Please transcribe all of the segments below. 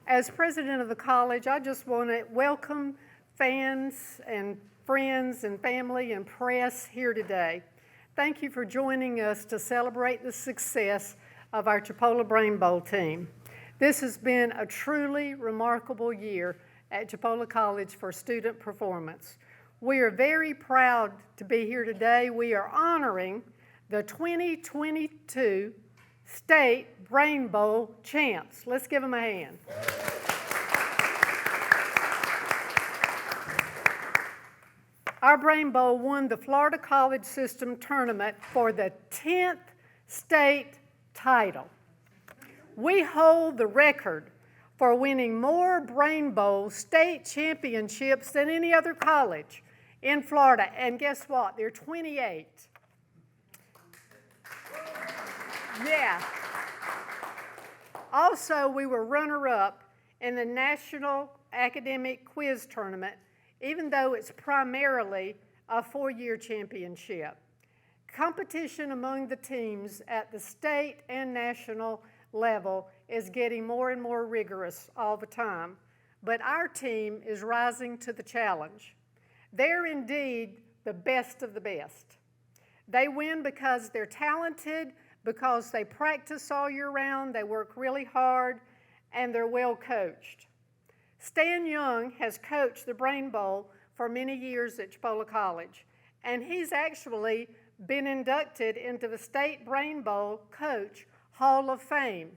As president of the college, I just want to welcome fans and friends and family and press here today. Thank you for joining us to celebrate the success of our Chipola Brain Bowl team. This has been a truly remarkable year at Chipola College for student performance. We are very proud to be here today. We are honoring the 2022 State Brain Bowl champs. Let's give them a hand. Our Brain Bowl won the Florida College System Tournament for the 10th state title. We hold the record for winning more Brain Bowl state championships than any other college in Florida. And guess what? They're 28. Yeah. Also, we were runner-up in the National Academic Quiz Tournament, even though it's primarily a four-year championship. Competition among the teams at the state and national level is getting more and more rigorous all the time, but our team is rising to the challenge. They're indeed the best of the best. They win because they're talented, because they practice all year round, they work really hard, and they're well coached. Stan Young has coached the Brain Bowl for many years at Chipola College, and he's actually been inducted into the State Brain Bowl Coach Hall of Fame,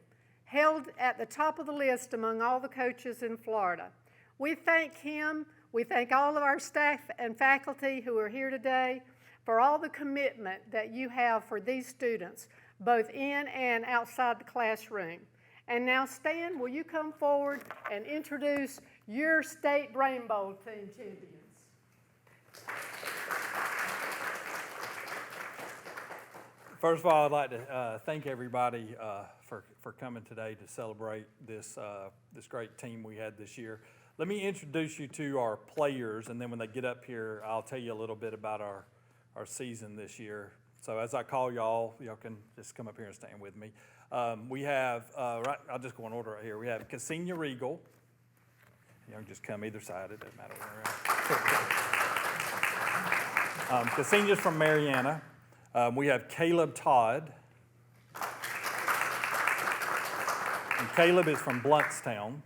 held at the top of the list among all the coaches in Florida. We thank him, we thank all of our staff and faculty who are here today for all the commitment that you have for these students, both in and outside the classroom. And now, Stan, will you come forward and introduce your State Brain Bowl team champions? First of all, I'd like to thank everybody for coming today to celebrate this great team we had this year. Let me introduce you to our players, and then when they get up here, I'll tell you a little bit about our season this year. So as I call y'all can just come up here and stand with me. We have, I'll just go in order right here. We have Cassini Regals. You can just come either side, it doesn't matter where. Cassini is from Mariana. We have Todd. And Caleb is from Bluntstown.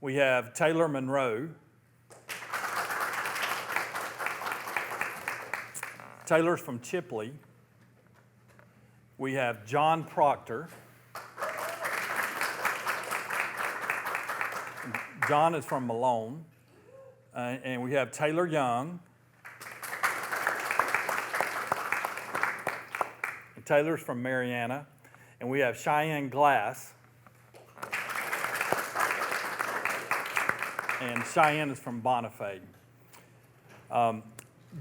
We have Taylor Monroe. Taylor's from Chipola. We have John Proctor. John is from Malone. And we have Taylor Young. And Taylor's from Mariana. And we have Cheyenne Glass. And Cheyenne is from Bonifay.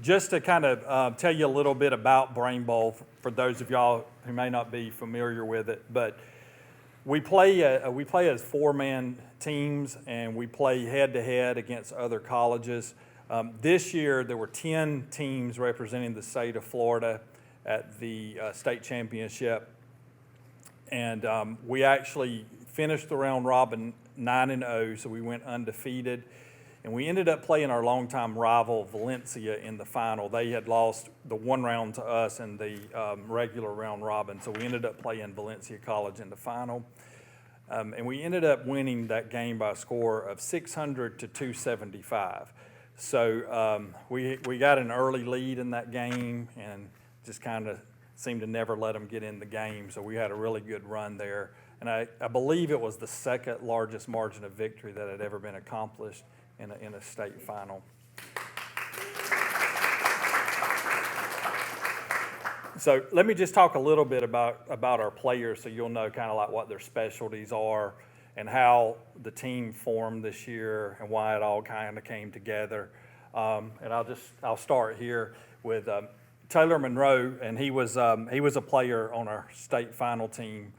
Just to kind of tell you a little bit about Brain Bowl for those of y'all who may not be familiar with it, but we play as four-man teams, and we play head-to-head against other colleges. This year, there were 10 teams representing the state of Florida at the state championship, and we actually finished the round robin 9-0, so we went undefeated. And we ended up playing our longtime rival, Valencia, in the final. They had lost the one round to us in the regular round robin, so we ended up playing Valencia College in the final. And we ended up winning that game by a score of 600 to 275. So we got an early lead in that game and just kind of seemed to never let them get in the game. So we had a really good run there. And I believe it was the second largest margin of victory that had ever been accomplished in a state final. So let me just talk a little bit about our players so you'll know kind of like what their specialties are and how the team formed this year and why it all kind of came together. And I'll start here with Taylor Monroe, and he was a player on our state final team.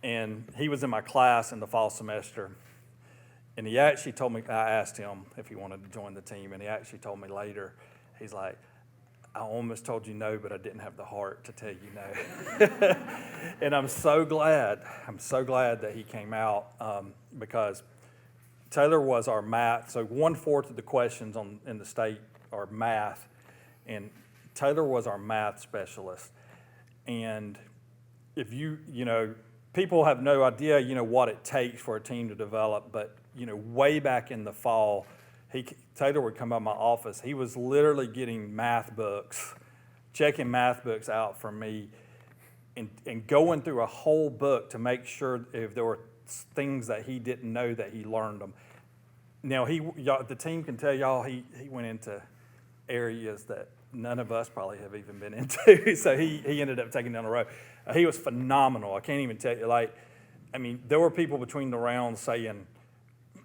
And he was in my class in the fall semester. And he actually told me, I asked him if he wanted to join the team, and he actually told me later, he's like, I almost told you no, but I didn't have the heart to tell you no. And I'm so glad that he came out because Taylor was our math. So 1/4 of the questions in the state are math, and Taylor was our math specialist. And if you know, people have no idea, what it takes for a team to develop, but, way back in the fall, Taylor would come by my office. He was literally getting math books, checking math books out for me, and going through a whole book to make sure if there were things that he didn't know that he learned them. Now, the team can tell y'all he went into areas that none of us probably have even been into. So he ended up taking down the road. He was phenomenal. I can't even tell you, there were people between the rounds saying,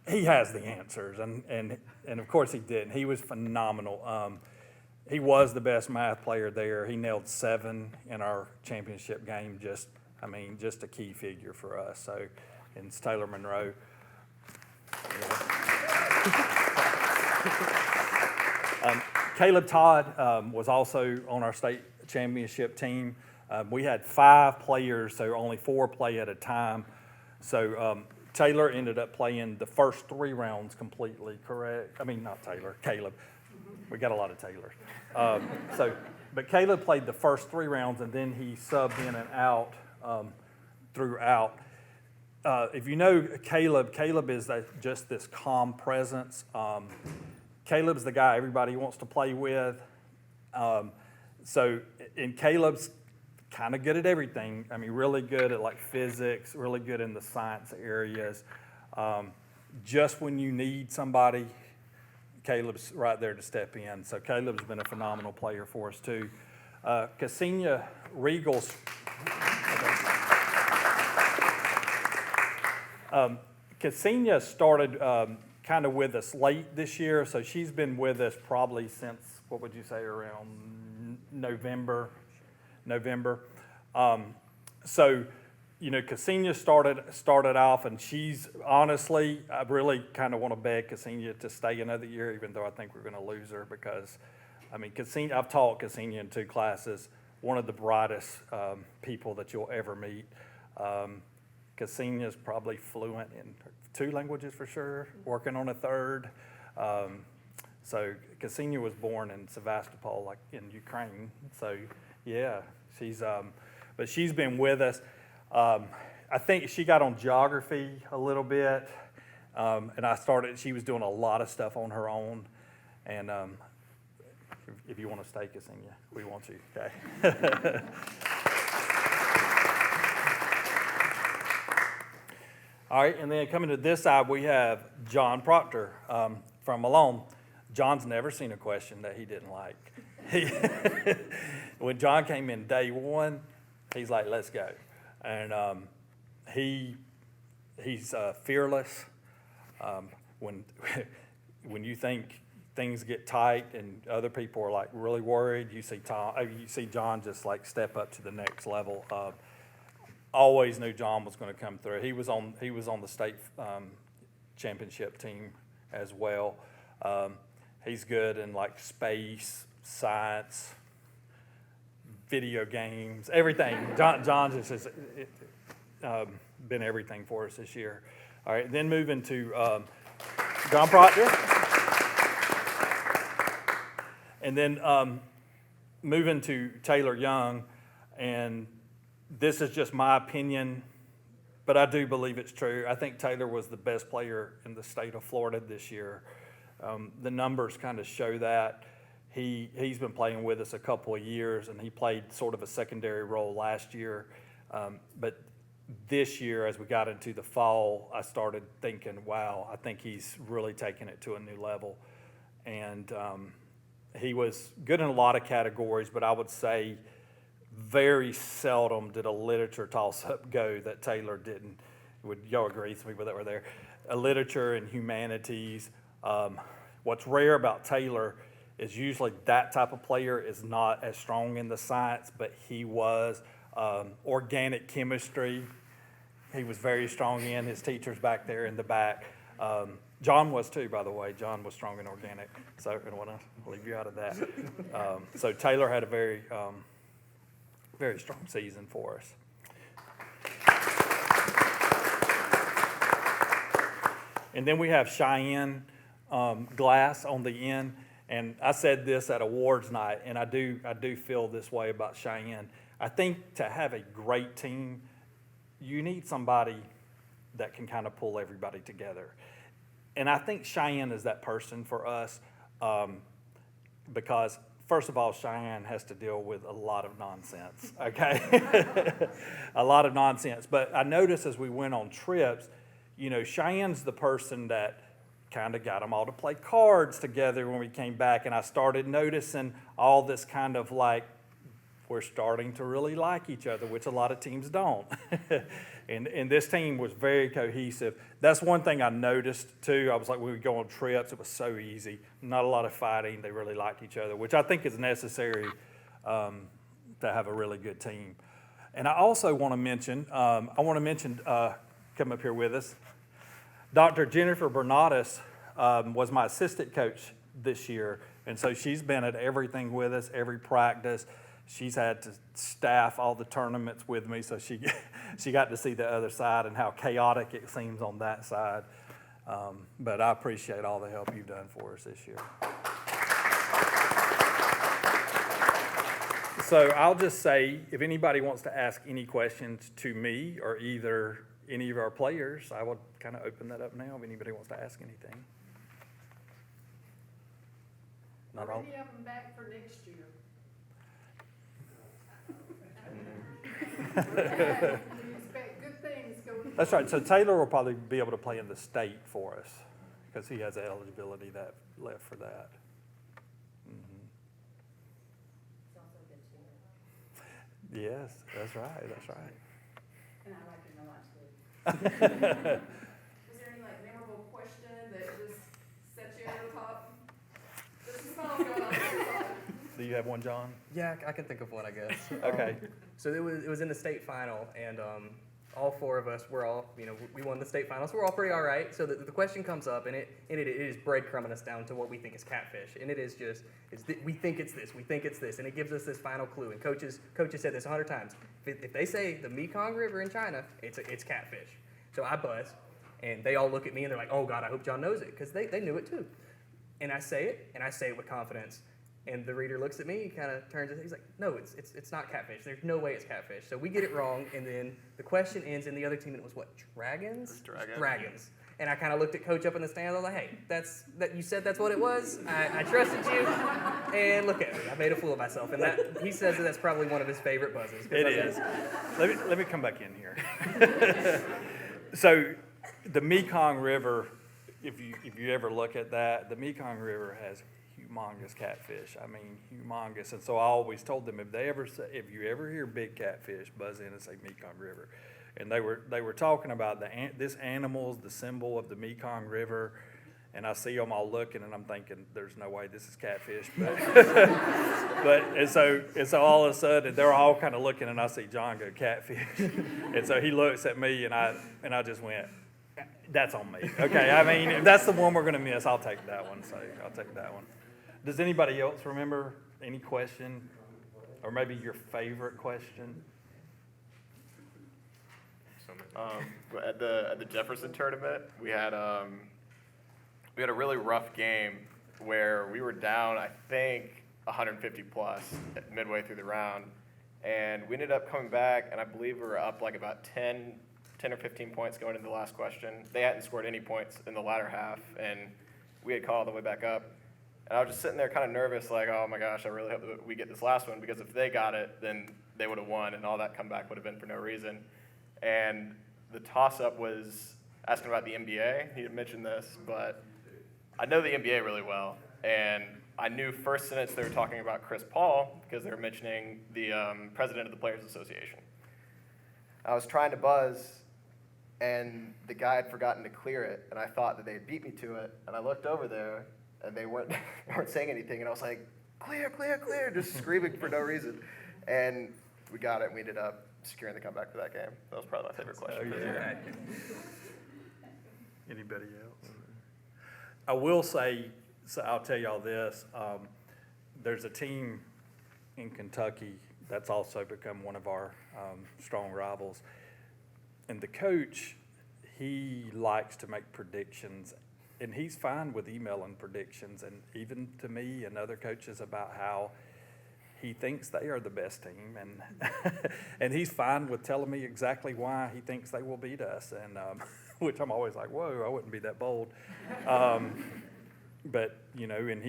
he has the answers, and of course he did. He was phenomenal. He was the best math player there. He nailed 7 in our championship game. Just a key figure for us. So, and it's Taylor Monroe. Caleb Todd was also on our state championship team. We had 5 players, so only 4 play at a time. So Taylor ended up playing the first 3 rounds completely, correct? Not Taylor, Caleb. We got a lot of Taylors. But Caleb played the first 3 rounds, and then he subbed in and out throughout. If you know Caleb is just this calm presence. Caleb's the guy everybody wants to play with. And Caleb's kind of good at everything. Really good at physics, really good in the science areas. Just when you need somebody, Caleb's right there to step in. So Caleb's been a phenomenal player for us too. Cassini Regals. Cassini started kind of with us late this year, so she's been with us probably since, what would you say, around November. Cassini started off, and she's honestly, I really kind of want to beg Cassini to stay another year, even though I think we're going to lose her because, Cassini, I've taught Cassini in 2 classes, one of the brightest people that you'll ever meet. Cassini is probably fluent in 2 languages for sure, working on a 3rd. So Cassini was born in Sevastopol, in Ukraine. So yeah, but she's been with us. I think she got on geography a little bit, and she was doing a lot of stuff on her own. And if you want to stay, Cassini, we want you, okay? All right, and then coming to this side, we have John Proctor from Malone. John's never seen a question that he didn't like. When John came in day 1, he's like, let's go. And he's fearless. When you think things get tight and other people are really worried, you see John just step up to the next level. Always knew John was going to come through. He was on the state championship team as well. He's good in space, science, video games, everything. John's just has been everything for us this year. All right, then moving to John Proctor. And then moving to Taylor Young, and this is just my opinion, but I do believe it's true. I think Taylor was the best player in the state of Florida this year. The numbers kind of show that. He's been playing with us a couple of years, and he played sort of a secondary role last year. But this year, as we got into the fall, I started thinking, wow, I think he's really taken it to a new level. And he was good in a lot of categories, but I would say very seldom did a literature toss-up go that Taylor didn't. Would y'all agree, some people that were there? A literature and humanities. What's rare about Taylor is usually that type of player is not as strong in the science, but he was. Organic chemistry, he was very strong in. His teacher's back there in the back. John was too, by the way. John was strong and organic, so I don't want to leave you out of that. So Taylor had a very, very strong season for us. And then we have Cheyenne Glass on the end. And I said this at awards night, and I do feel this way about Cheyenne. I think to have a great team, you need somebody that can kind of pull everybody together. And I think Cheyenne is that person for us because, first of all, Cheyenne has to deal with a lot of nonsense, okay? A lot of nonsense. But I noticed as we went on trips, you know, Cheyenne's the person that kind of got them all to play cards together when we came back. And I started noticing all this kind of like, we're starting to really like each other, which a lot of teams don't. And this team was very cohesive. That's one thing I noticed too. I was like, when we go on trips, it was so easy. Not a lot of fighting. They really liked each other, which I think is necessary to have a really good team. And I also want to mention, come up here with us, Dr. Jennifer Bernatus was my assistant coach this year. And so she's been at everything with us, every practice. She's had to staff all the tournaments with me, so she got to see the other side and how chaotic it seems on that side. But I appreciate all the help you've done for us this year. So I'll just say, if anybody wants to ask any questions to me or either any of our players, I will kind of open that up now if anybody wants to ask anything. Not all. Any of them back for next year? You expect good things going. That's right. So Taylor will probably be able to play in the state for us because he has the eligibility that left for that. Mm-hmm. It's also a good team. Yes, that's right. That's right. And I like him a lot too. Was there any like memorable question that just set you over the top? This is not going on. Do you have one, John? Yeah, I can think of one, I guess. Okay. So it was in the state final, and all four of us were all, we won the state final, so we're all pretty all right. So the question comes up, and it is breadcrumbing us down to what we think is catfish, and it is just we think it's this, and it gives us this final clue. And coaches said this 100 times. If they say the Mekong River in China, it's catfish. So I buzz, and they all look at me, and they're like, "Oh God, I hope John knows it," because they knew it too. And I say it with confidence. And the reader looks at me, he kind of turns, he's like, "No, it's not catfish. There's no way it's catfish." So we get it wrong, and then the question ends, and the other team, it was what, dragons? Dragons. And I kind of looked at Coach up in the stands. I was like, "Hey, you said that's what it was. I trusted you, and look at me. I made a fool of myself." And he says that's probably one of his favorite buzzes. It is. Let me come back in here. So the Mekong River, if you ever look at that, the Mekong River has humongous catfish. I mean, humongous. And so I always told them, if you ever hear big catfish, buzz in and say Mekong River. And they were talking about this animal's the symbol of the Mekong River. And I see them all looking, and I'm thinking, there's no way this is catfish. But and so all of a sudden, they're all kind of looking, and I see John go catfish. And so he looks at me, and I just went, "That's on me." Okay, I mean, if that's the one we're going to miss, I'll take that one. So I'll take that one. Does anybody else remember any question, or maybe your favorite question? At the Jefferson tournament, we had a really rough game where we were down, I think, 150 plus midway through the round, and we ended up coming back, and I believe we were up like about 10 or 15 points going into the last question. They hadn't scored any points in the latter half, and we had called all the way back up. And I was just sitting there kind of nervous, like, "Oh my gosh, I really hope that we get this last one, because if they got it, then they would have won, and all that comeback would have been for no reason." And the toss-up was asking about the NBA. He had mentioned this, but I know the NBA really well, and I knew first sentence they were talking about Chris Paul because they were mentioning the president of the Players Association. I was trying to buzz, and the guy had forgotten to clear it, and I thought that they had beat me to it, and I looked over there, and they weren't saying anything, and I was like, "Clear, clear, clear," just screaming for no reason. And we got it, and we ended up securing the comeback for that game. That was probably my favorite question. Oh, yeah. Anybody else? I will say, so I'll tell y'all this, there's a team in Kentucky that's also become one of our strong rivals. And the coach, he likes to make predictions, and he's fine with emailing predictions, and even to me and other coaches about how he thinks they are the best team, and and he's fine with telling me exactly why he thinks they will beat us, and which I'm always like, whoa, I wouldn't be that bold. But you know, and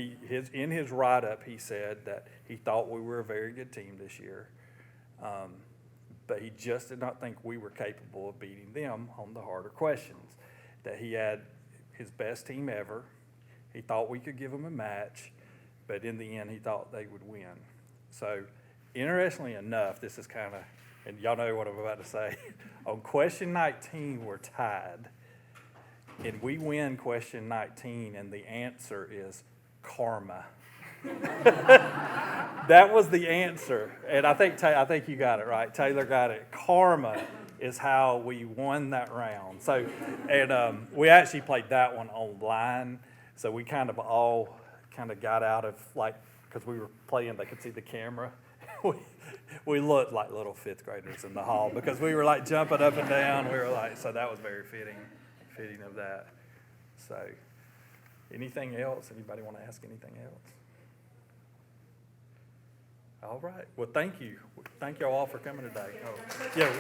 in his write-up, he said that he thought we were a very good team this year, but he just did not think we were capable of beating them on the harder questions. That he had his best team ever. He thought we could give them a match, but in the end, he thought they would win. So, interestingly enough, this is kind of, and y'all know what I'm about to say. On question 19, we're tied. And we win question 19, and the answer is karma. That was the answer. And I think you got it right. Taylor got it. Karma is how we won that round. So, and we actually played that one online. So we kind of all kind of got out of, like, because we were playing, they could see the camera. We looked like little fifth graders in the hall because we were like jumping up and down. We were like, so that was very fitting of that. So, anything else? Anybody want to ask anything else? All right. Well, thank you. Thank you all for coming today. Oh, yeah.